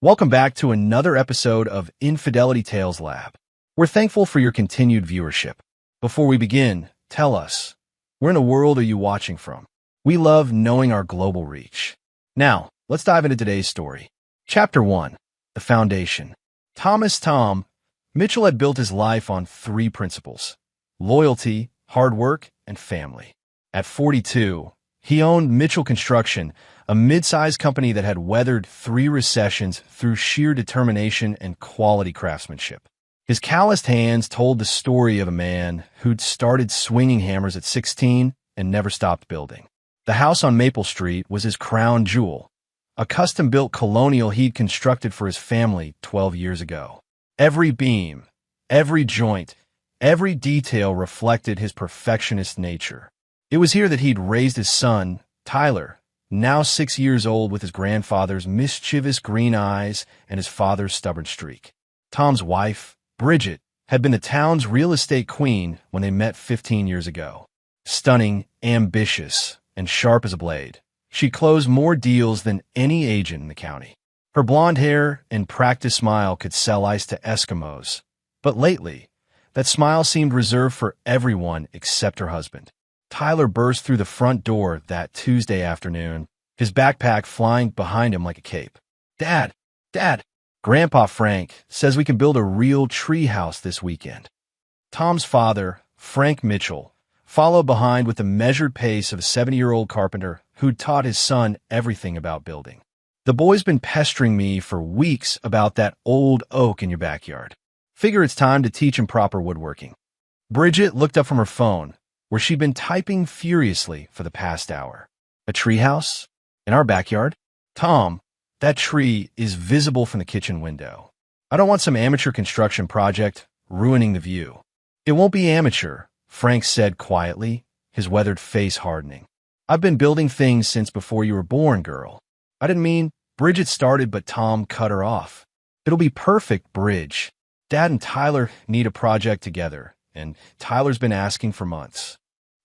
Welcome back to another episode of Infidelity Tales Lab. We're thankful for your continued viewership. Before we begin, tell us, where in the world are you watching from? We love knowing our global reach. Now, let's dive into today's story. Chapter 1. The Foundation. Tom Mitchell had built his life on three principles: loyalty, hard work, and family. At 42, he owned Mitchell Construction, a mid-sized company that had weathered three recessions through sheer determination and quality craftsmanship. His calloused hands told the story of a man who'd started swinging hammers at 16 and never stopped building. The house on Maple Street was his crown jewel, a custom-built colonial he'd constructed for his family 12 years ago. Every beam, every joint, every detail reflected his perfectionist nature. It was here that he'd raised his son, Tyler, now 6 years old, with his grandfather's mischievous green eyes and his father's stubborn streak. Tom's wife, Bridget, had been the town's real estate queen when they met 15 years ago. Stunning, ambitious, and sharp as a blade, she closed more deals than any agent in the county. Her blonde hair and practiced smile could sell ice to Eskimos, but lately, that smile seemed reserved for everyone except her husband. Tyler burst through the front door that Tuesday afternoon, his backpack flying behind him like a cape. Dad! Grandpa Frank says we can build a real tree house this weekend." Tom's father, Frank Mitchell, followed behind with the measured pace of a 70-year-old carpenter who'd taught his son everything about building. "The boy's been pestering me for weeks about that old oak in your backyard. Figure it's time to teach him proper woodworking." Bridget looked up from her phone, where she'd been typing furiously for the past hour. "A treehouse? In our backyard? Tom, that tree is visible from the kitchen window. I don't want some amateur construction project ruining the view." "It won't be amateur," Frank said quietly, his weathered face hardening. "I've been building things since before you were born, girl." "I didn't mean—" Bridget started, but Tom cut her off. "It'll be perfect, Bridge. Dad and Tyler need a project together, and Tyler's been asking for months."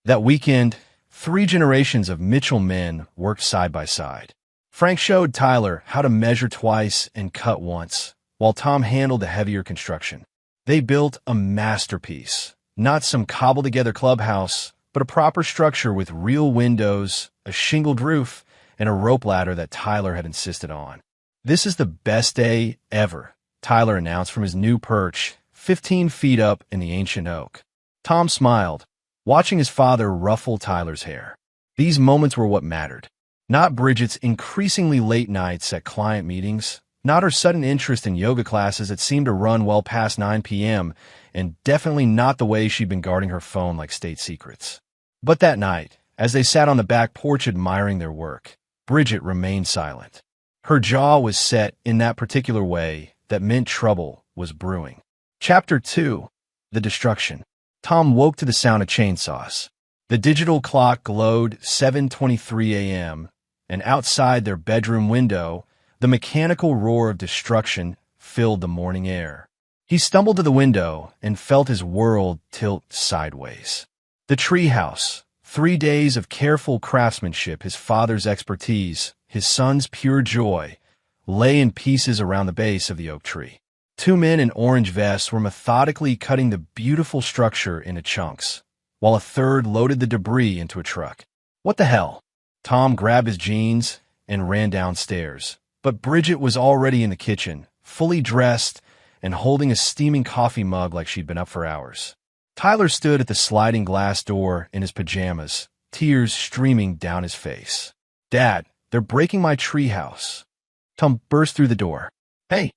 That weekend, 3 generations of Mitchell men worked side by side. Frank showed Tyler how to measure twice and cut once, while Tom handled the heavier construction. They built a masterpiece, not some cobbled-together clubhouse, but a proper structure with real windows, a shingled roof, and a rope ladder that Tyler had insisted on. "This is the best day ever," Tyler announced from his new perch, 15 feet up in the ancient oak. Tom smiled, watching his father ruffle Tyler's hair. These moments were what mattered. Not Bridget's increasingly late nights at client meetings, not her sudden interest in yoga classes that seemed to run well past 9 p.m., and definitely not the way she'd been guarding her phone like state secrets. But that night, as they sat on the back porch admiring their work, Bridget remained silent. Her jaw was set in that particular way that meant trouble was brewing. Chapter 2. The Destruction. Tom woke to the sound of chainsaws. The digital clock glowed 7:23 a.m., and outside their bedroom window, the mechanical roar of destruction filled the morning air. He stumbled to the window and felt his world tilt sideways. The treehouse, 3 days of careful craftsmanship, his father's expertise, his son's pure joy, lay in pieces around the base of the oak tree. 2 men in orange vests were methodically cutting the beautiful structure into chunks, while a third loaded the debris into a truck. "What the hell?" Tom grabbed his jeans and ran downstairs, but Bridget was already in the kitchen, fully dressed and holding a steaming coffee mug like she'd been up for hours. Tyler stood at the sliding glass door in his pajamas, tears streaming down his face. "Dad, they're breaking my treehouse." Tom burst through the door. Hey!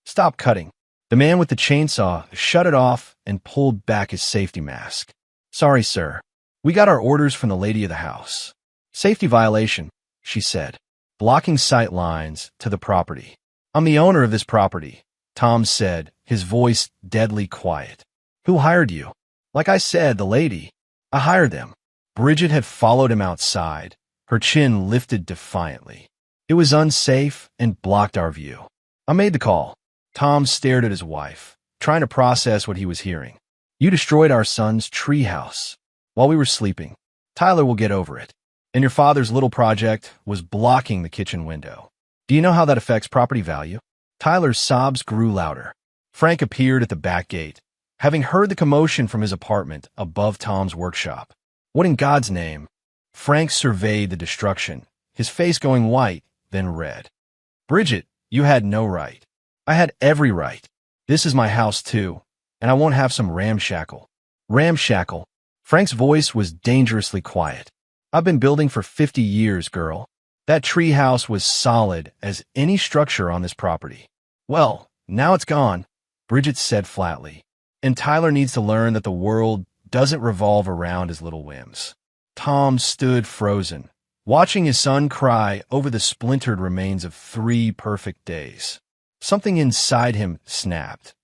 Stop cutting." The man with the chainsaw shut it off and pulled back his safety mask. "Sorry, sir. We got our orders from the lady of the house." "Safety violation," she said, blocking sight lines to the property. "I'm the owner of this property," Tom said, his voice deadly quiet. "Who hired you?" "Like I said, the lady. I hired them." Bridget had followed him outside, her chin lifted defiantly. "It was unsafe and blocked our view. I made the call." Tom stared at his wife, trying to process what he was hearing. "You destroyed our son's treehouse while we were sleeping. Tyler will get over it. And your father's little project was blocking the kitchen window." Do you know how that affects property value? Tyler's sobs grew louder. Frank appeared at the back gate, having heard the commotion from his apartment above Tom's workshop. What in God's name? Frank surveyed the destruction, his face going white, then red. Bridget, you had no right. I had every right. This is my house too, and I won't have some ramshackle. Ramshackle. Frank's voice was dangerously quiet. I've been building for 50 years, girl. That tree house was solid as any structure on this property. Well, now it's gone, Bridget said flatly. And Tyler needs to learn that the world doesn't revolve around his little whims. Tom stood frozen, watching his son cry over the splintered remains of 3 perfect days. Something inside him snapped,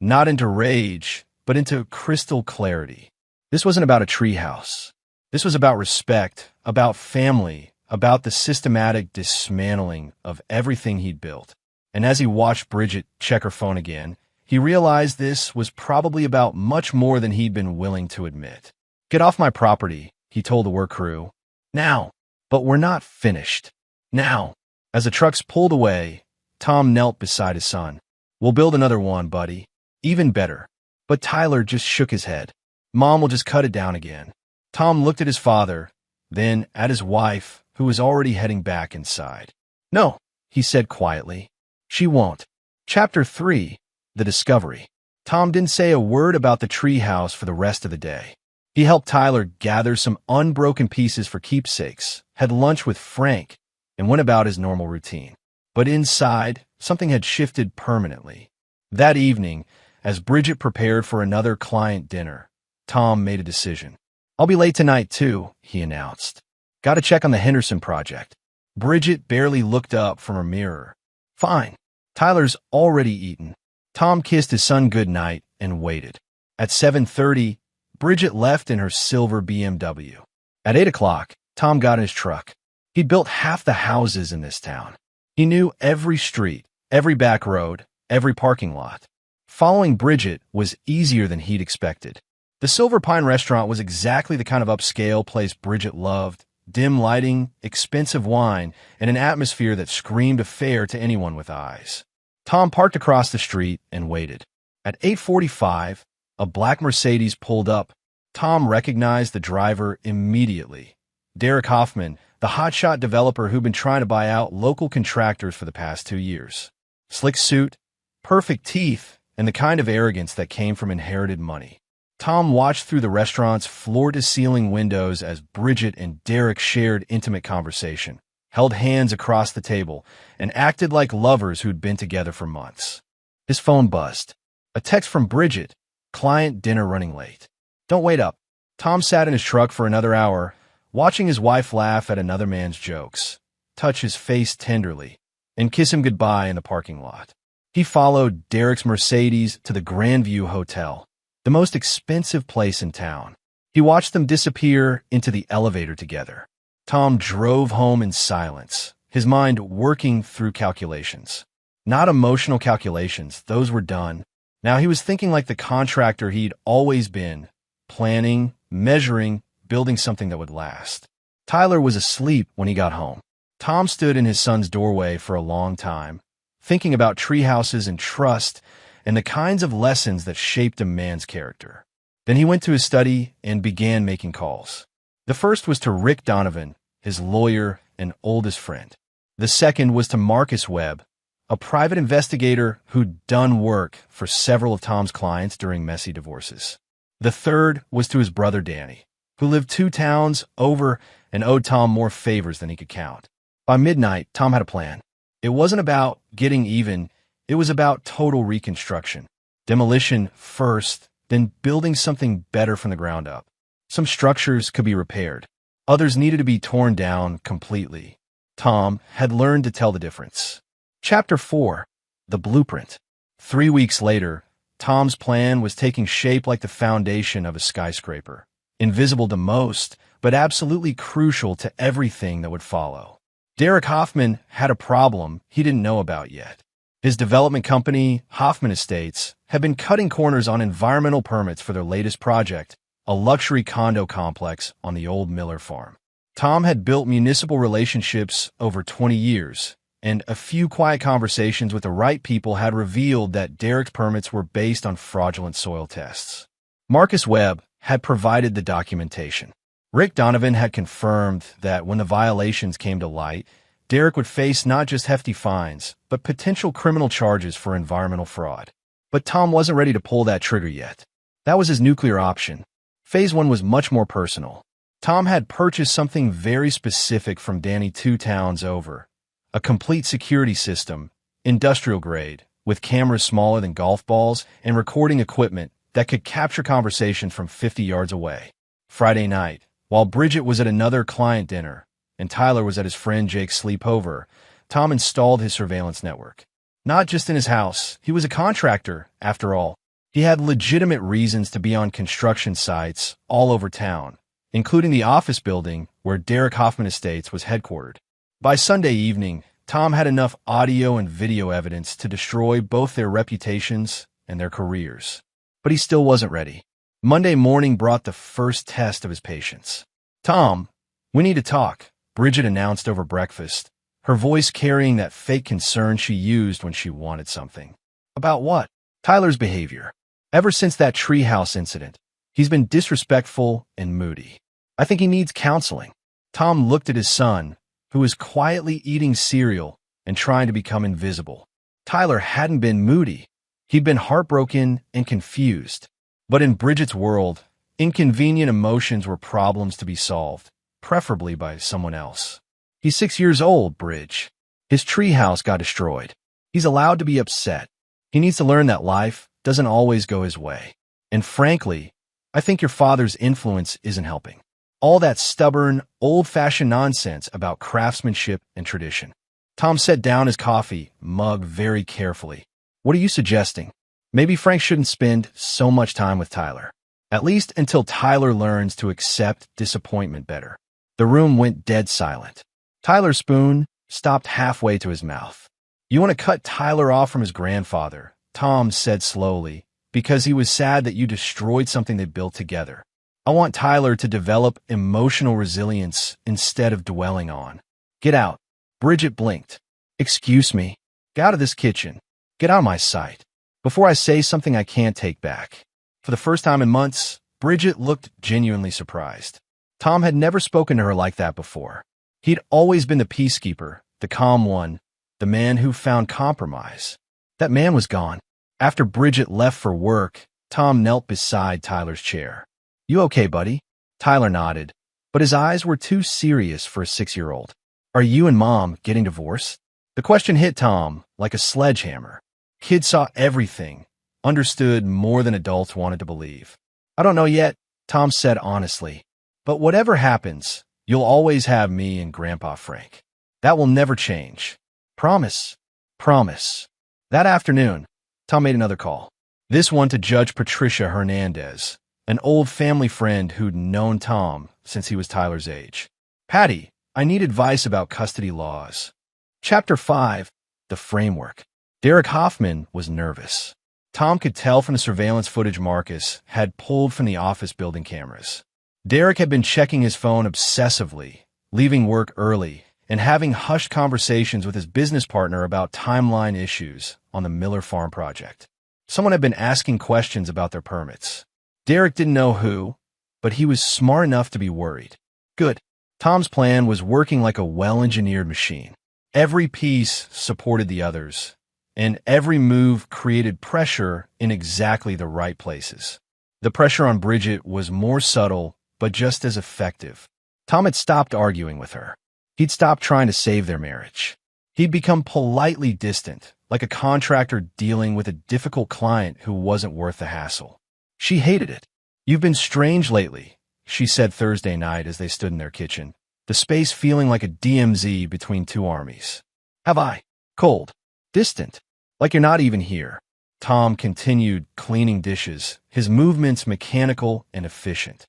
not into rage, but into crystal clarity. This wasn't about a treehouse. This was about respect, about family, about the systematic dismantling of everything he'd built. And as he watched Bridget check her phone again, he realized this was probably about much more than he'd been willing to admit. Get off my property, he told the work crew. Now. But we're not finished. Now. As the trucks pulled away, Tom knelt beside his son. We'll build another one, buddy. Even better. But Tyler just shook his head. Mom will just cut it down again. Tom looked at his father, then at his wife, who was already heading back inside. No, he said quietly. She won't. Chapter 3. The Discovery. Tom didn't say a word about the treehouse for the rest of the day. He helped Tyler gather some unbroken pieces for keepsakes, had lunch with Frank, and went about his normal routine. But inside, something had shifted permanently. That evening, as Bridget prepared for another client dinner, Tom made a decision. I'll be late tonight, too, he announced. Got to check on the Henderson project. Bridget barely looked up from her mirror. Fine. Tyler's already eaten. Tom kissed his son goodnight and waited. At 7:30, Bridget left in her silver BMW. At 8 o'clock, Tom got in his truck. He'd built half the houses in this town. He knew every street, every back road, every parking lot. Following Bridget was easier than he'd expected. The Silver Pine restaurant was exactly the kind of upscale place Bridget loved. Dim lighting, expensive wine, and an atmosphere that screamed affair to anyone with eyes. Tom parked across the street and waited. At 8:45, a black Mercedes pulled up. Tom recognized the driver immediately. Derek Hoffman, the hotshot developer who'd been trying to buy out local contractors for the past 2 years. Slick suit, perfect teeth, and the kind of arrogance that came from inherited money. Tom watched through the restaurant's floor-to-ceiling windows as Bridget and Derek shared intimate conversation, held hands across the table, and acted like lovers who'd been together for months. His phone buzzed. A text from Bridget. Client dinner running late. Don't wait up. Tom sat in his truck for another hour, watching his wife laugh at another man's jokes, touch his face tenderly, and kiss him goodbye in the parking lot. He followed Derek's Mercedes to the Grandview Hotel, the most expensive place in town. He watched them disappear into the elevator together. Tom drove home in silence, his mind working through calculations. Not emotional calculations, those were done. Now he was thinking like the contractor he'd always been, planning, measuring, building something that would last. Tyler was asleep when he got home. Tom stood in his son's doorway for a long time, thinking about treehouses and trust and the kinds of lessons that shaped a man's character. Then he went to his study and began making calls. The first was to Rick Donovan, his lawyer and oldest friend. The second was to Marcus Webb, a private investigator who'd done work for several of Tom's clients during messy divorces. The third was to his brother Danny, who lived 2 towns over and owed Tom more favors than he could count. By midnight, Tom had a plan. It wasn't about getting even, it was about total reconstruction. Demolition first, then building something better from the ground up. Some structures could be repaired. Others needed to be torn down completely. Tom had learned to tell the difference. Chapter 4. The Blueprint. 3 weeks later, Tom's plan was taking shape like the foundation of a skyscraper. Invisible to most, but absolutely crucial to everything that would follow. Derek Hoffman had a problem he didn't know about yet. His development company, Hoffman Estates, had been cutting corners on environmental permits for their latest project, a luxury condo complex on the old Miller farm. Tom had built municipal relationships over 20 years, and a few quiet conversations with the right people had revealed that Derek's permits were based on fraudulent soil tests. Marcus Webb had provided the documentation. Rick Donovan had confirmed that when the violations came to light, Derek would face not just hefty fines, but potential criminal charges for environmental fraud. But Tom wasn't ready to pull that trigger yet. That was his nuclear option. Phase 1 was much more personal. Tom had purchased something very specific from Danny 2 towns over. A complete security system, industrial grade, with cameras smaller than golf balls and recording equipment that could capture conversations from 50 yards away. Friday night, while Bridget was at another client dinner and Tyler was at his friend Jake's sleepover, Tom installed his surveillance network. Not just in his house, he was a contractor, after all. He had legitimate reasons to be on construction sites all over town, including the office building where Derek Hoffman Estates was headquartered. By Sunday evening, Tom had enough audio and video evidence to destroy both their reputations and their careers. But he still wasn't ready. Monday morning brought the first test of his patience. "Tom, we need to talk," Bridget announced over breakfast, her voice carrying that fake concern she used when she wanted something. "About what?" "Tyler's behavior. Ever since that treehouse incident, he's been disrespectful and moody. I think he needs counseling." Tom looked at his son, who was quietly eating cereal and trying to become invisible. Tyler hadn't been moody. He'd been heartbroken and confused. But in Bridget's world, inconvenient emotions were problems to be solved, preferably by someone else. "He's 6 years old, Bridge. His treehouse got destroyed. He's allowed to be upset. He needs to learn that life doesn't always go his way. And frankly, I think your father's influence isn't helping. All that stubborn, old-fashioned nonsense about craftsmanship and tradition." Tom set down his coffee mug very carefully. "What are you suggesting?" "Maybe Frank shouldn't spend so much time with Tyler. At least until Tyler learns to accept disappointment better." The room went dead silent. Tyler's spoon stopped halfway to his mouth. "You want to cut Tyler off from his grandfather," Tom said slowly, "because he was sad that you destroyed something they built together. I want Tyler to develop emotional resilience instead of dwelling on." "Get out." Bridget blinked. "Excuse me. Get out of this kitchen. Get out of my sight before I say something I can't take back." For the first time in months, Bridget looked genuinely surprised. Tom had never spoken to her like that before. He'd always been the peacekeeper, the calm one, the man who found compromise. That man was gone. After Bridget left for work, Tom knelt beside Tyler's chair. "You okay, buddy?" Tyler nodded, but his eyes were too serious for a 6-year-old. "Are you and Mom getting divorced?" The question hit Tom like a sledgehammer. Kids saw everything, understood more than adults wanted to believe. "I don't know yet," Tom said honestly. "But whatever happens, you'll always have me and Grandpa Frank. That will never change. Promise." "Promise." That afternoon, Tom made another call. This one to Judge Patricia Hernandez, an old family friend who'd known Tom since he was Tyler's age. "Patty, I need advice about custody laws." Chapter 5, The Framework. Derek Hoffman was nervous. Tom could tell from the surveillance footage Marcus had pulled from the office building cameras. Derek had been checking his phone obsessively, leaving work early, and having hushed conversations with his business partner about timeline issues on the Miller Farm project. Someone had been asking questions about their permits. Derek didn't know who, but he was smart enough to be worried. Good. Tom's plan was working like a well-engineered machine. Every piece supported the others, and every move created pressure in exactly the right places. The pressure on Bridget was more subtle, but just as effective. Tom had stopped arguing with her. He'd stopped trying to save their marriage. He'd become politely distant, like a contractor dealing with a difficult client who wasn't worth the hassle. She hated it. "You've been strange lately," she said Thursday night as they stood in their kitchen, the space feeling like a DMZ between two armies. "Have I?" "Cold. Distant. Like you're not even here." Tom continued cleaning dishes, his movements mechanical and efficient.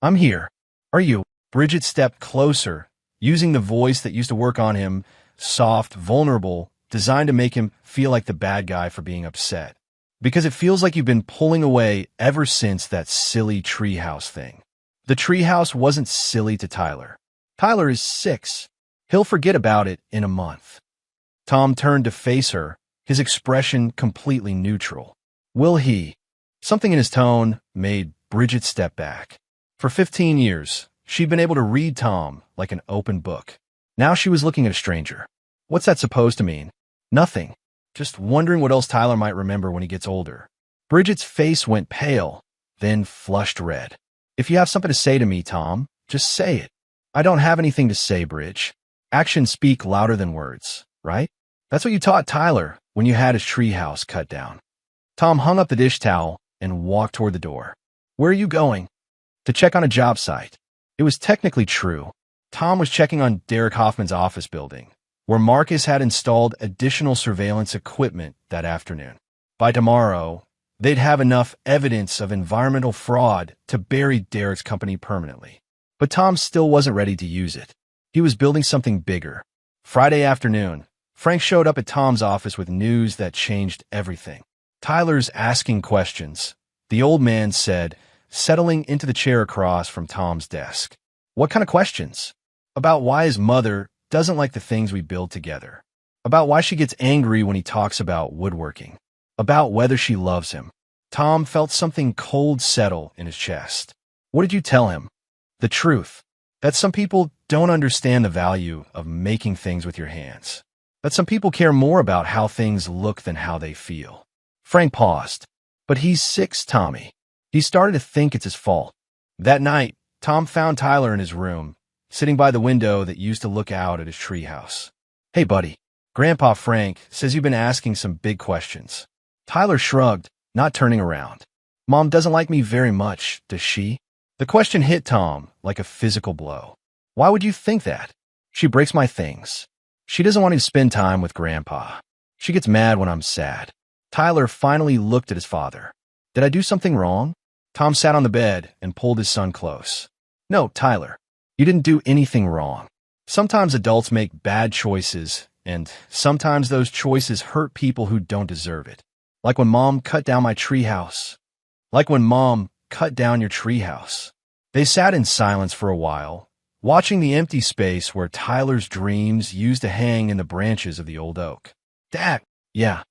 "I'm here. Are you?" Bridget stepped closer, using the voice that used to work on him, soft, vulnerable, designed to make him feel like the bad guy for being upset. "Because it feels like you've been pulling away ever since that silly treehouse thing." The treehouse wasn't silly to Tyler. Tyler is 6. He'll forget about it in a month. Tom turned to face her, his expression completely neutral. Will he? Something in his tone made Bridget step back. For 15 years, she'd been able to read Tom like an open book. Now she was looking at a stranger. What's that supposed to mean? Nothing. Just wondering what else Tyler might remember when he gets older. Bridget's face went pale, then flushed red. If you have something to say to me, Tom, just say it. I don't have anything to say, Bridge. Actions speak louder than words, right? That's what you taught Tyler when you had his treehouse cut down. Tom hung up the dish towel and walked toward the door. Where are you going? To check on a job site. It was technically true. Tom was checking on Derek Hoffman's office building, where Marcus had installed additional surveillance equipment that afternoon. By tomorrow, they'd have enough evidence of environmental fraud to bury Derek's company permanently. But Tom still wasn't ready to use it. He was building something bigger. Friday afternoon, Frank showed up at Tom's office with news that changed everything. Tyler's asking questions, the old man said, settling into the chair across from Tom's desk. What kind of questions? About why his mother doesn't like the things we build together. About why she gets angry when he talks about woodworking. About whether she loves him. Tom felt something cold settle in his chest. What did you tell him? The truth. That some people don't understand the value of making things with your hands. That some people care more about how things look than how they feel. Frank paused. But he's 6, Tommy. He started to think it's his fault. That night, Tom found Tyler in his room, sitting by the window that used to look out at his treehouse. Hey, buddy. Grandpa Frank says you've been asking some big questions. Tyler shrugged, not turning around. Mom doesn't like me very much, does she? The question hit Tom like a physical blow. Why would you think that? She breaks my things. She doesn't want me to spend time with Grandpa. She gets mad when I'm sad. Tyler finally looked at his father. Did I do something wrong? Tom sat on the bed and pulled his son close. No, Tyler, you didn't do anything wrong. Sometimes adults make bad choices, and sometimes those choices hurt people who don't deserve it. Like when Mom cut down my treehouse. Like when Mom cut down your treehouse. They sat in silence for a while, watching the empty space where Tyler's dreams used to hang in the branches of the old oak. Dad, yeah.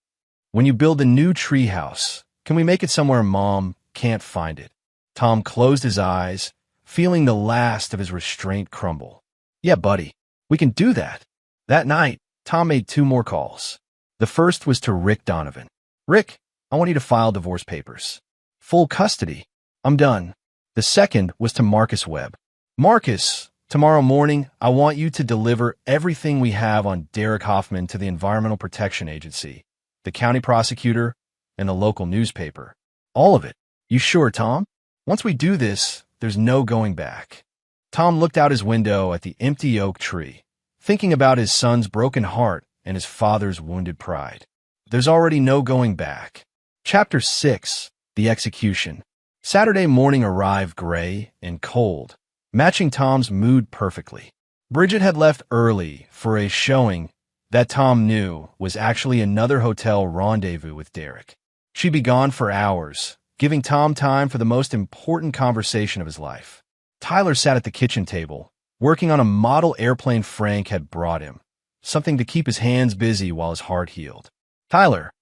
When you build a new treehouse, can we make it somewhere Mom can't find it? Tom closed his eyes, feeling the last of his restraint crumble. Yeah, buddy, we can do that. That night, Tom made 2 more calls. The first was to Rick Donovan. Rick, I want you to file divorce papers. Full custody. I'm done. The second was to Marcus Webb. Marcus, tomorrow morning, I want you to deliver everything we have on Derek Hoffman to the Environmental Protection Agency, the county prosecutor, and the local newspaper. All of it. You sure, Tom? Once we do this, there's no going back. Tom looked out his window at the empty oak tree, thinking about his son's broken heart and his father's wounded pride. There's already no going back. Chapter 6, The Execution. Saturday morning arrived gray and cold, matching Tom's mood perfectly. Bridget had left early for a showing that Tom knew was actually another hotel rendezvous with Derek. She'd be gone for hours, giving Tom time for the most important conversation of his life. Tyler sat at the kitchen table, working on a model airplane Frank had brought him, something to keep his hands busy while his heart healed. Tyler,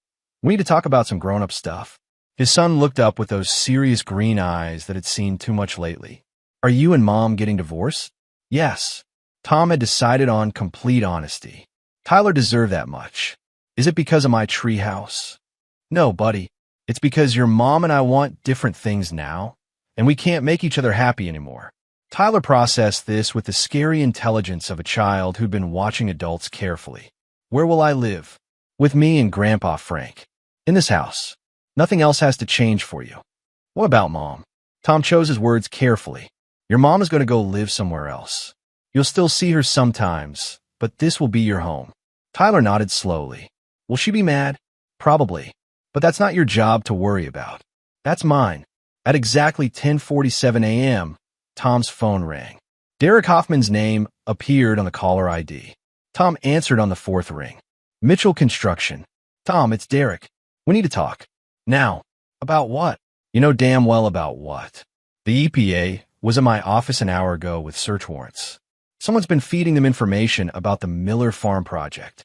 we need to talk about some grown-up stuff. His son looked up with those serious green eyes that had seen too much lately. Are you and Mom getting divorced? Yes. Tom had decided on complete honesty. Tyler deserved that much. Is it because of my treehouse? No, buddy. It's because your mom and I want different things now, and we can't make each other happy anymore. Tyler processed this with the scary intelligence of a child who'd been watching adults carefully. Where will I live? With me and Grandpa Frank. In this house. Nothing else has to change for you. What about Mom? Tom chose his words carefully. Your mom is going to go live somewhere else. You'll still see her sometimes, but this will be your home. Tyler nodded slowly. Will she be mad? Probably. But that's not your job to worry about. That's mine. At exactly 10:47 a.m., Tom's phone rang. Derek Hoffman's name appeared on the caller ID. Tom answered on the 4th ring. Mitchell Construction. Tom, it's Derek. We need to talk. Now. About what? You know damn well about what. The EPA was in my office an hour ago with search warrants. Someone's been feeding them information about the Miller Farm project.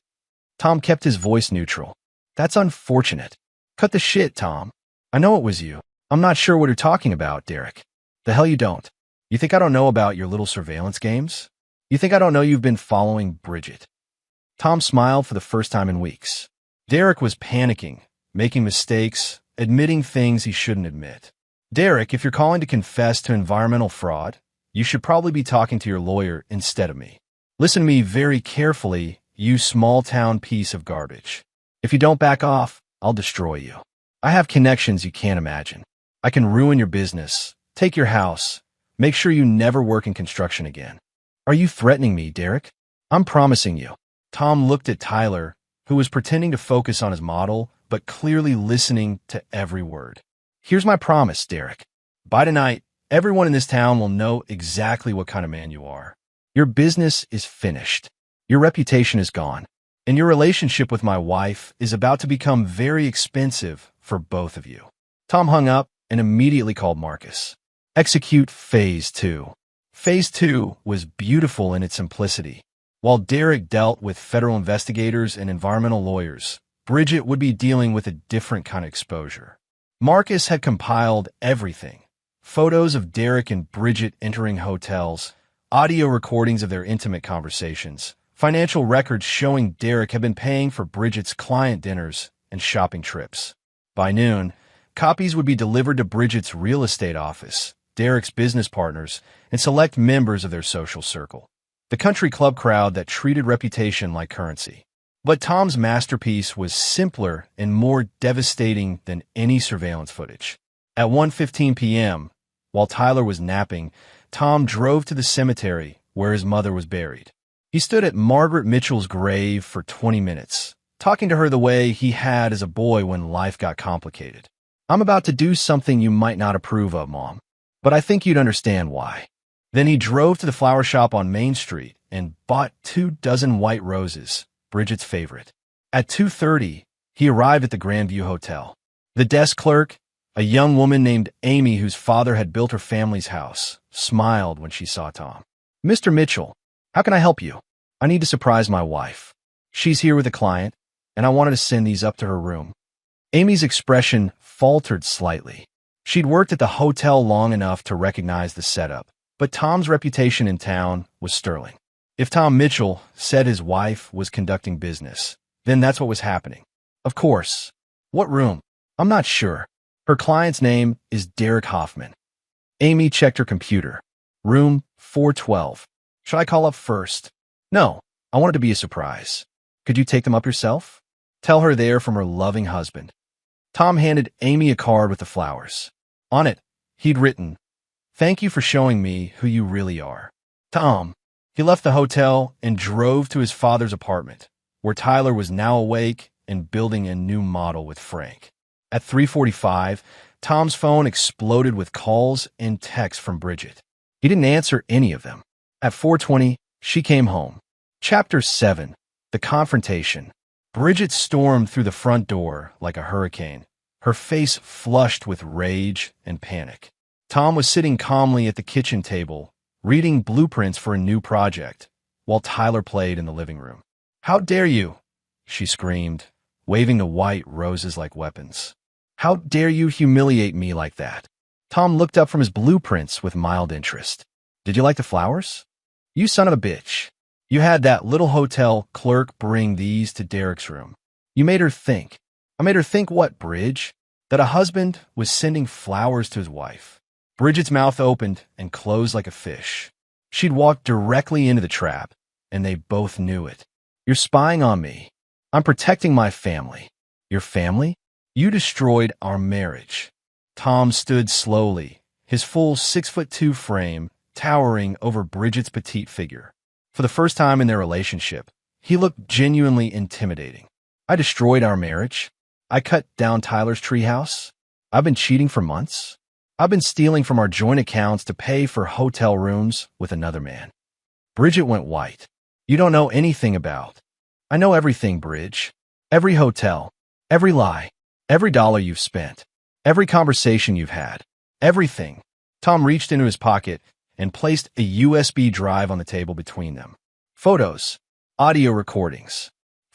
Tom kept his voice neutral. That's unfortunate. Cut the shit, Tom. I know it was you. I'm not sure what you're talking about, Derek. The hell you don't. You think I don't know about your little surveillance games? You think I don't know you've been following Bridget? Tom smiled for the first time in weeks. Derek was panicking, making mistakes, admitting things he shouldn't admit. Derek, if you're calling to confess to environmental fraud, you should probably be talking to your lawyer instead of me. Listen to me very carefully, you small-town piece of garbage. If you don't back off, I'll destroy you. I have connections you can't imagine. I can ruin your business, take your house, make sure you never work in construction again. Are you threatening me, Derek? I'm promising you. Tom looked at Tyler, who was pretending to focus on his model, but clearly listening to every word. Here's my promise, Derek. By tonight, everyone in this town will know exactly what kind of man you are. Your business is finished. Your reputation is gone. And your relationship with my wife is about to become very expensive for both of you. Tom hung up and immediately called Marcus. Execute Phase 2. Phase 2 was beautiful in its simplicity. While Derek dealt with federal investigators and environmental lawyers, Bridget would be dealing with a different kind of exposure. Marcus had compiled everything. Photos of Derek and Bridget entering hotels, audio recordings of their intimate conversations, financial records showing Derek had been paying for Bridget's client dinners and shopping trips. By noon, copies would be delivered to Bridget's real estate office, Derek's business partners, and select members of their social circle. The country club crowd that treated reputation like currency. But Tom's masterpiece was simpler and more devastating than any surveillance footage. At 1:15 p.m., while Tyler was napping, Tom drove to the cemetery where his mother was buried. He stood at Margaret Mitchell's grave for 20 minutes, talking to her the way he had as a boy when life got complicated. I'm about to do something you might not approve of, Mom, but I think you'd understand why. Then he drove to the flower shop on Main Street and bought 24 white roses, Bridget's favorite. At 2:30, he arrived at the Grandview Hotel. The desk clerk, a young woman named Amy whose father had built her family's house, smiled when she saw Tom. Mr. Mitchell, how can I help you? I need to surprise my wife. She's here with a client, and I wanted to send these up to her room. Amy's expression faltered slightly. She'd worked at the hotel long enough to recognize the setup, but Tom's reputation in town was sterling. If Tom Mitchell said his wife was conducting business, then that's what was happening. Of course. What room? I'm not sure. Her client's name is Derek Hoffman. Amy checked her computer. Room 412. Should I call up first? No, I want it to be a surprise. Could you take them up yourself? Tell her they're from her loving husband. Tom handed Amy a card with the flowers. On it, he'd written, "Thank you for showing me who you really are." Tom. He left the hotel and drove to his father's apartment, where Tyler was now awake and building a new model with Frank. At 3:45, Tom's phone exploded with calls and texts from Bridget. He didn't answer any of them. At 4:20, she came home. Chapter 7. The Confrontation. Bridget stormed through the front door like a hurricane, her face flushed with rage and panic. Tom was sitting calmly at the kitchen table, reading blueprints for a new project, while Tyler played in the living room. "How dare you?" she screamed, waving the white roses like weapons. "How dare you humiliate me like that?" Tom looked up from his blueprints with mild interest. "Did you like the flowers? You son of a bitch. You had that little hotel clerk bring these to Derek's room. You made her think." "I made her think what, Bridge? That a husband was sending flowers to his wife." Bridget's mouth opened and closed like a fish. She'd walked directly into the trap, and they both knew it. "You're spying on me. I'm protecting my family." "Your family? You destroyed our marriage." Tom stood slowly, his full 6'2" frame towering over Bridget's petite figure. For the first time in their relationship, he looked genuinely intimidating. "I destroyed our marriage. I cut down Tyler's treehouse. I've been cheating for months. I've been stealing from our joint accounts to pay for hotel rooms with another man." Bridget went white. "You don't know anything about." "I know everything, Bridge. Every hotel, every lie, every dollar you've spent, every conversation you've had, everything." Tom reached into his pocket and placed a USB drive on the table between them. Photos, audio recordings,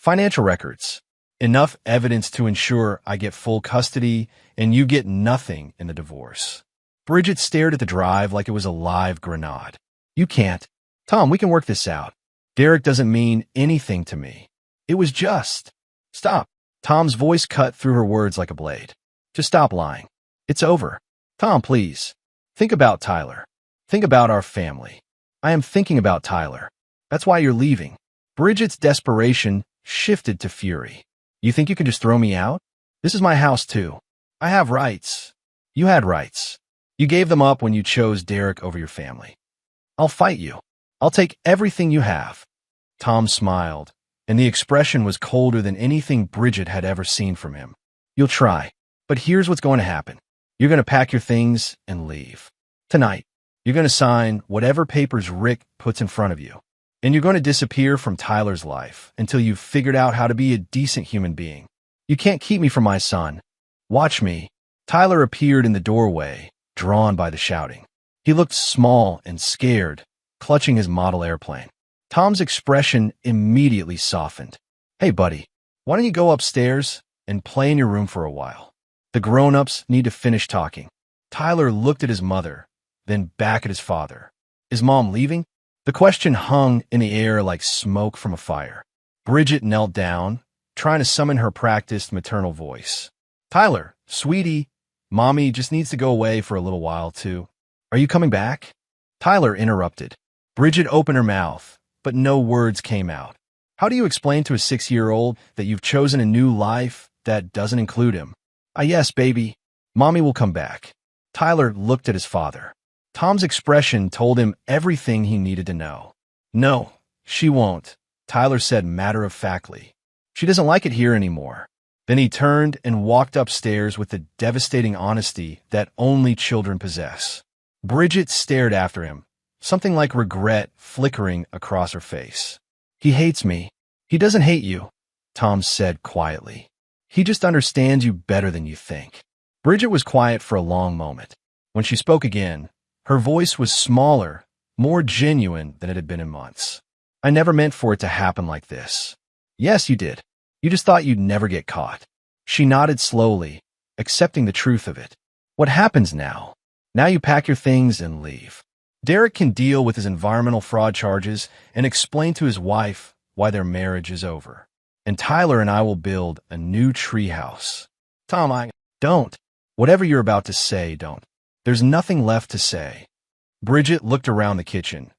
Financial records. Enough evidence to ensure I get full custody and you get nothing in the divorce. Bridget stared at the drive like it was a live grenade. You can't. Tom, we can work this out. Derek doesn't mean anything to me. It was just. Stop. Tom's voice cut through her words like a blade. Just stop lying. It's over. Tom, please. Think about Tyler. Think about our family. I am thinking about Tyler. That's why you're leaving. Bridget's desperation shifted to fury. You think you can just throw me out? This is my house too. I have rights. You had rights. You gave them up when you chose Derek over your family. I'll fight you. I'll take everything you have. Tom smiled, and the expression was colder than anything Bridget had ever seen from him. You'll try, but here's what's going to happen. You're going to pack your things and leave. Tonight, you're going to sign whatever papers Rick puts in front of you, and you're going to disappear from Tyler's life until you've figured out how to be a decent human being. You can't keep me from my son. Watch me. Tyler appeared in the doorway, drawn by the shouting. He looked small and scared, clutching his model airplane. Tom's expression immediately softened. Hey, buddy, why don't you go upstairs and play in your room for a while? The grown-ups need to finish talking. Tyler looked at his mother, then back at his father. Is Mom leaving? The question hung in the air like smoke from a fire. Bridget knelt down, trying to summon her practiced maternal voice. Tyler, sweetie, Mommy just needs to go away for a little while, too. Are you coming back? Tyler interrupted. Bridget opened her mouth, but no words came out. How do you explain to a 6-year-old that you've chosen a new life that doesn't include him? Yes, baby. Mommy will come back. Tyler looked at his father. Tom's expression told him everything he needed to know. No, she won't, Tyler said matter-of-factly. She doesn't like it here anymore. Then he turned and walked upstairs with the devastating honesty that only children possess. Bridget stared after him, something like regret flickering across her face. He hates me. He doesn't hate you, Tom said quietly. He just understands you better than you think. Bridget was quiet for a long moment. When she spoke again, her voice was smaller, more genuine than it had been in months. I never meant for it to happen like this. Yes, you did. You just thought you'd never get caught. She nodded slowly, accepting the truth of it. What happens now? Now you pack your things and leave. Derek can deal with his environmental fraud charges and explain to his wife why their marriage is over. And Tyler and I will build a new treehouse. Tom, don't. Whatever you're about to say, don't. There's nothing left to say. Bridget looked around the kitchen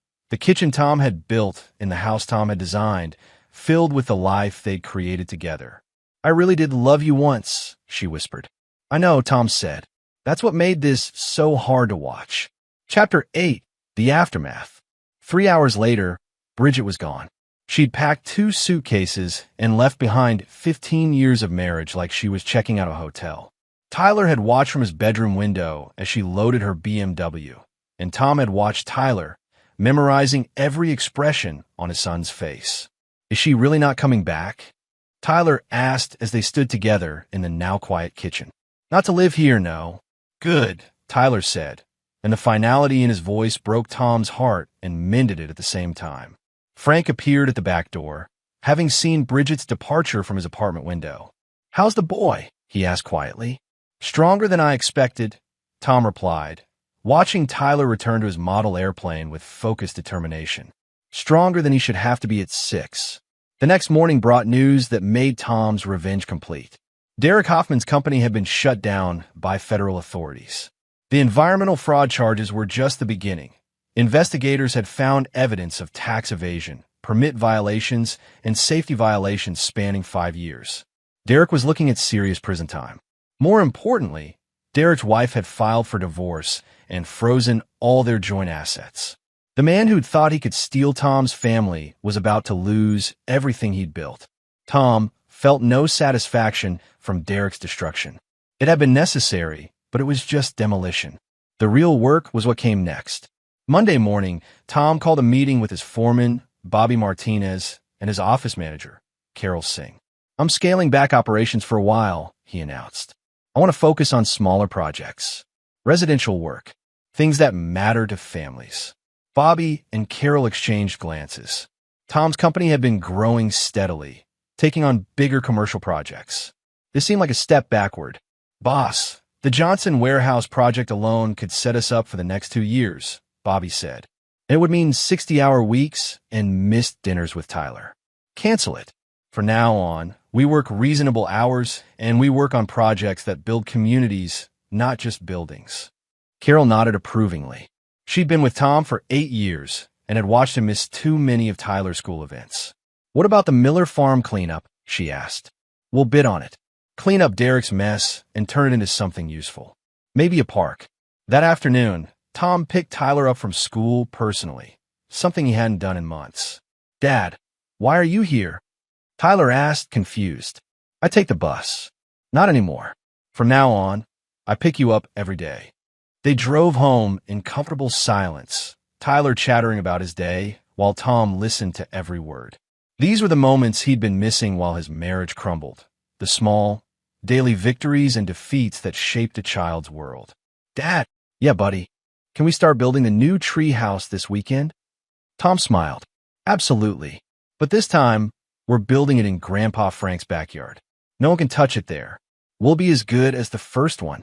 Tom had built in the house Tom had designed, filled with the life they'd created together. I really did love you once, she whispered. I know, Tom said. That's what made this so hard to watch. Chapter 8, The Aftermath. 3 hours later, Bridget was gone. She'd packed 2 suitcases and left behind 15 years of marriage like she was checking out a hotel. Tyler had watched from his bedroom window as she loaded her BMW, and Tom had watched Tyler, memorizing every expression on his son's face. Is she really not coming back? Tyler asked as they stood together in the now-quiet kitchen. Not to live here, no. Good, Tyler said, and the finality in his voice broke Tom's heart and mended it at the same time. Frank appeared at the back door, having seen Bridget's departure from his apartment window. How's the boy? He asked quietly. Stronger than I expected, Tom replied, watching Tyler return to his model airplane with focused determination. Stronger than he should have to be at 6. The next morning brought news that made Tom's revenge complete. Derek Hoffman's company had been shut down by federal authorities. The environmental fraud charges were just the beginning. Investigators had found evidence of tax evasion, permit violations, and safety violations spanning 5 years. Derek was looking at serious prison time. More importantly, Derek's wife had filed for divorce and frozen all their joint assets. The man who'd thought he could steal Tom's family was about to lose everything he'd built. Tom felt no satisfaction from Derek's destruction. It had been necessary, but it was just demolition. The real work was what came next. Monday morning, Tom called a meeting with his foreman, Bobby Martinez, and his office manager, Carol Singh. I'm scaling back operations for a while, he announced. I want to focus on smaller projects, residential work, things that matter to families. Bobby and Carol exchanged glances. Tom's company had been growing steadily, taking on bigger commercial projects. This seemed like a step backward. Boss, the Johnson warehouse project alone could set us up for the next 2 years, Bobby said. It would mean 60-hour weeks and missed dinners with Tyler. Cancel it. From now on, we work reasonable hours and we work on projects that build communities, not just buildings. Carol nodded approvingly. She'd been with Tom for 8 years and had watched him miss too many of Tyler's school events. What about the Miller Farm cleanup? She asked. We'll bid on it. Clean up Derek's mess and turn it into something useful. Maybe a park. That afternoon, Tom picked Tyler up from school personally, something he hadn't done in months. Dad, why are you here? Tyler asked, confused. I take the bus. Not anymore. From now on, I pick you up every day. They drove home in comfortable silence, Tyler chattering about his day while Tom listened to every word. These were the moments he'd been missing while his marriage crumbled, the small, daily victories and defeats that shaped a child's world. Dad, yeah, buddy. Can we start building the new tree house this weekend? Tom smiled. Absolutely. But this time, we're building it in Grandpa Frank's backyard. No one can touch it there. We'll be as good as the first one.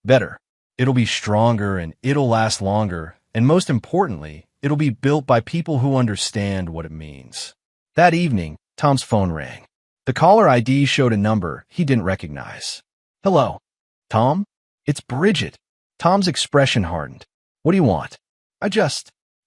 Better. It'll be stronger and it'll last longer. And most importantly, it'll be built by people who understand what it means. That evening, Tom's phone rang. The caller ID showed a number he didn't recognize. Hello. Tom? It's Bridget. Tom's expression hardened. What do you want? I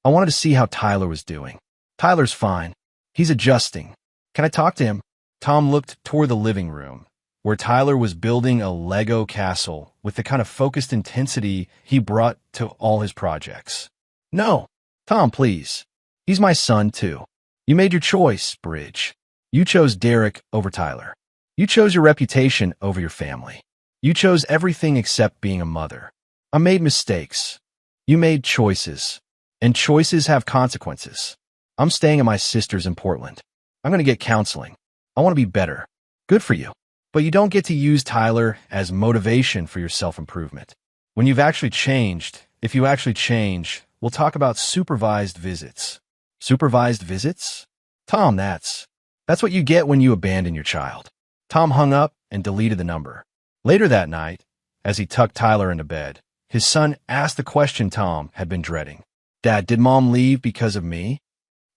wanted to see how Tyler was doing. Tyler's fine. He's adjusting. Can I talk to him? Tom looked toward the living room, where Tyler was building a Lego castle with the kind of focused intensity he brought to all his projects. No. Tom, please. He's my son, too. You made your choice, Bridge. You chose Derek over Tyler. You chose your reputation over your family. You chose everything except being a mother. I made mistakes. You made choices. And choices have consequences. I'm staying at my sister's in Portland. I'm going to get counseling. I want to be better. Good for you. But you don't get to use Tyler as motivation for your self-improvement. When you've actually changed, if you actually change, we'll talk about supervised visits. Supervised visits? Tom, that's what you get when you abandon your child. Tom hung up and deleted the number. Later that night, as he tucked Tyler into bed, his son asked the question Tom had been dreading. Dad, did Mom leave because of me?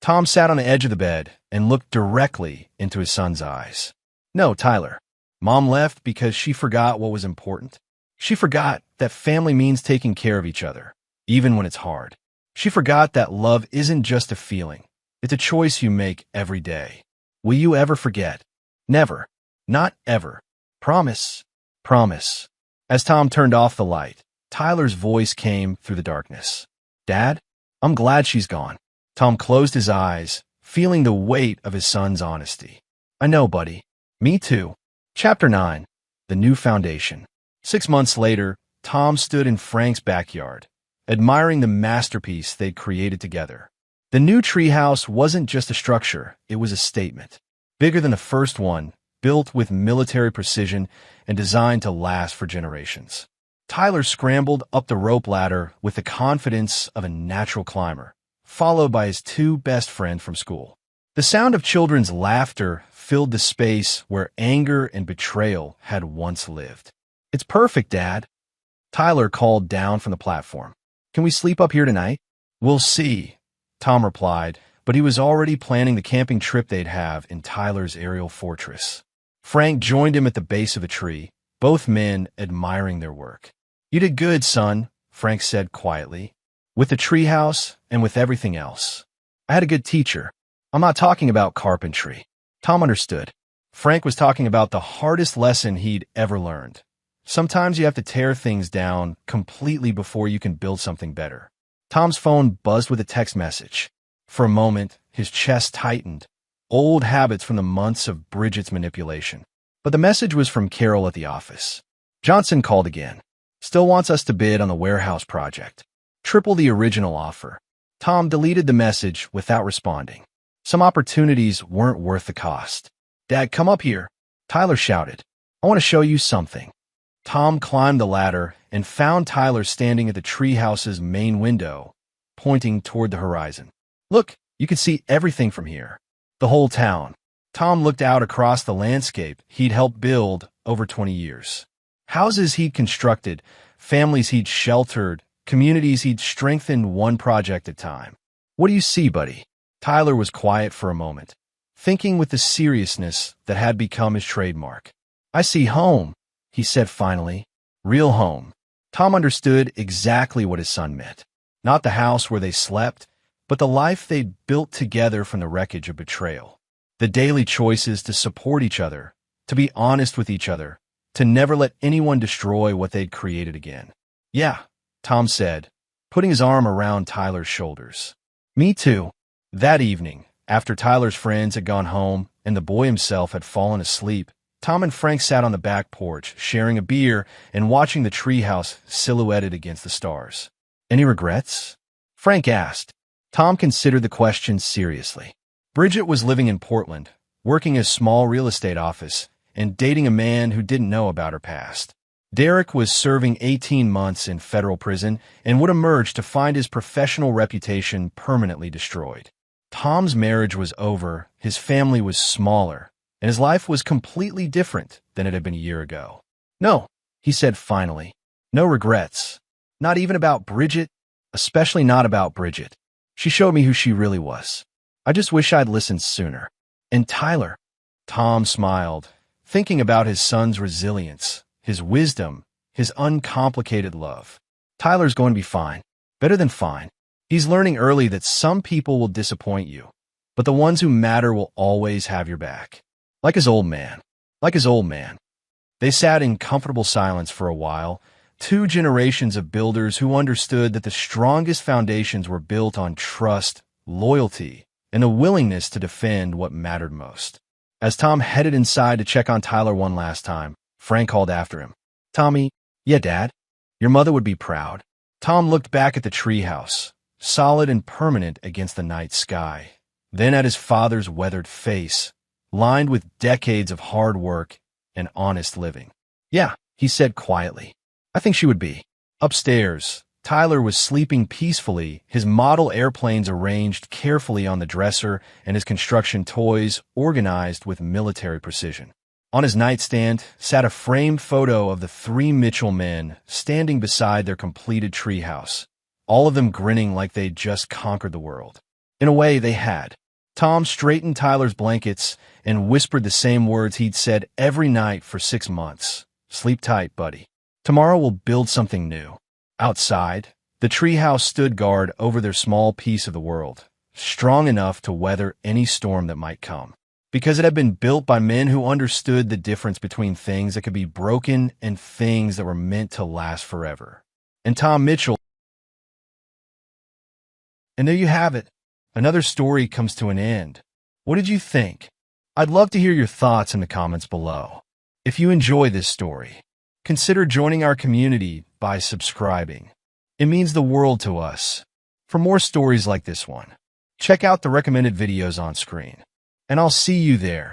Tom sat on the edge of the bed and looked directly into his son's eyes. No, Tyler. Mom left because she forgot what was important. She forgot that family means taking care of each other, even when it's hard. She forgot that love isn't just a feeling. It's a choice you make every day. Will you ever forget? Never. Not ever. Promise. Promise. As Tom turned off the light, Tyler's voice came through the darkness. Dad, I'm glad she's gone. Tom closed his eyes, feeling the weight of his son's honesty. I know, buddy. Me too. Chapter 9. The New Foundation. 6 months later, Tom stood in Frank's backyard, admiring the masterpiece they'd created together. The new treehouse wasn't just a structure, it was a statement. Bigger than the first one, built with military precision and designed to last for generations. Tyler scrambled up the rope ladder with the confidence of a natural climber, followed by his two best friends from school. The sound of children's laughter filled the space where anger and betrayal had once lived. It's perfect, Dad. Tyler called down from the platform. Can we sleep up here tonight? We'll see, Tom replied, but he was already planning the camping trip they'd have in Tyler's aerial fortress. Frank joined him at the base of a tree, both men admiring their work. You did good, son, Frank said quietly. With the treehouse and with everything else. I had a good teacher. I'm not talking about carpentry. Tom understood. Frank was talking about the hardest lesson he'd ever learned. Sometimes you have to tear things down completely before you can build something better. Tom's phone buzzed with a text message. For a moment, his chest tightened. Old habits from the months of Bridget's manipulation. But the message was from Carol at the office. Johnson called again. Still wants us to bid on the warehouse project. Triple the original offer. Tom deleted the message without responding. Some opportunities weren't worth the cost. Dad, come up here, Tyler shouted. I want to show you something. Tom climbed the ladder and found Tyler standing at the treehouse's main window, pointing toward the horizon. Look, you can see everything from here. The whole town. Tom looked out across the landscape he'd helped build over 20 years. Houses he'd constructed, families he'd sheltered, communities he'd strengthened one project at a time. "What do you see, buddy?" Tyler was quiet for a moment, thinking with the seriousness that had become his trademark. "I see home," he said finally. "Real home." Tom understood exactly what his son meant. Not the house where they slept, but the life they'd built together from the wreckage of betrayal. The daily choices to support each other, to be honest with each other, to never let anyone destroy what they'd created again. "Yeah," Tom said, putting his arm around Tyler's shoulders. "Me too." That evening, after Tyler's friends had gone home and the boy himself had fallen asleep, Tom and Frank sat on the back porch, sharing a beer and watching the treehouse silhouetted against the stars. "Any regrets?" Frank asked. Tom considered the question seriously. Bridget was living in Portland, working a small real estate office, and dating a man who didn't know about her past. Derek was serving 18 months in federal prison and would emerge to find his professional reputation permanently destroyed. Tom's marriage was over, his family was smaller, and his life was completely different than it had been a year ago. "No," he said finally. "No regrets. Not even about Bridget, especially not about Bridget. She showed me who she really was. I just wish I'd listened sooner. And Tyler." Tom smiled, thinking about his son's resilience, his wisdom, his uncomplicated love. "Tyler's going to be fine. Better than fine. He's learning early that some people will disappoint you, but the ones who matter will always have your back." Like his old man. Like his old man. They sat in comfortable silence for a while, two generations of builders who understood that the strongest foundations were built on trust, loyalty, and a willingness to defend what mattered most. As Tom headed inside to check on Tyler one last time, Frank called after him. "Tommy." "Yeah, Dad? Your mother would be proud." Tom looked back at the treehouse, solid and permanent against the night sky, then at his father's weathered face, lined with decades of hard work and honest living. "Yeah," he said quietly. "I think she would be." Upstairs, Tyler was sleeping peacefully, his model airplanes arranged carefully on the dresser and his construction toys organized with military precision. On his nightstand sat a framed photo of the three Mitchell men standing beside their completed treehouse, all of them grinning like they'd just conquered the world. In a way, they had. Tom straightened Tyler's blankets and whispered the same words he'd said every night for 6 months. "Sleep tight, buddy. Tomorrow we'll build something new." Outside, the treehouse stood guard over their small piece of the world, strong enough to weather any storm that might come. Because it had been built by men who understood the difference between things that could be broken and things that were meant to last forever. And Tom Mitchell. And there you have it. Another story comes to an end. What did you think? I'd love to hear your thoughts in the comments below. If you enjoy this story, consider joining our community by subscribing. It means the world to us. For more stories like this one, check out the recommended videos on screen. And I'll see you there.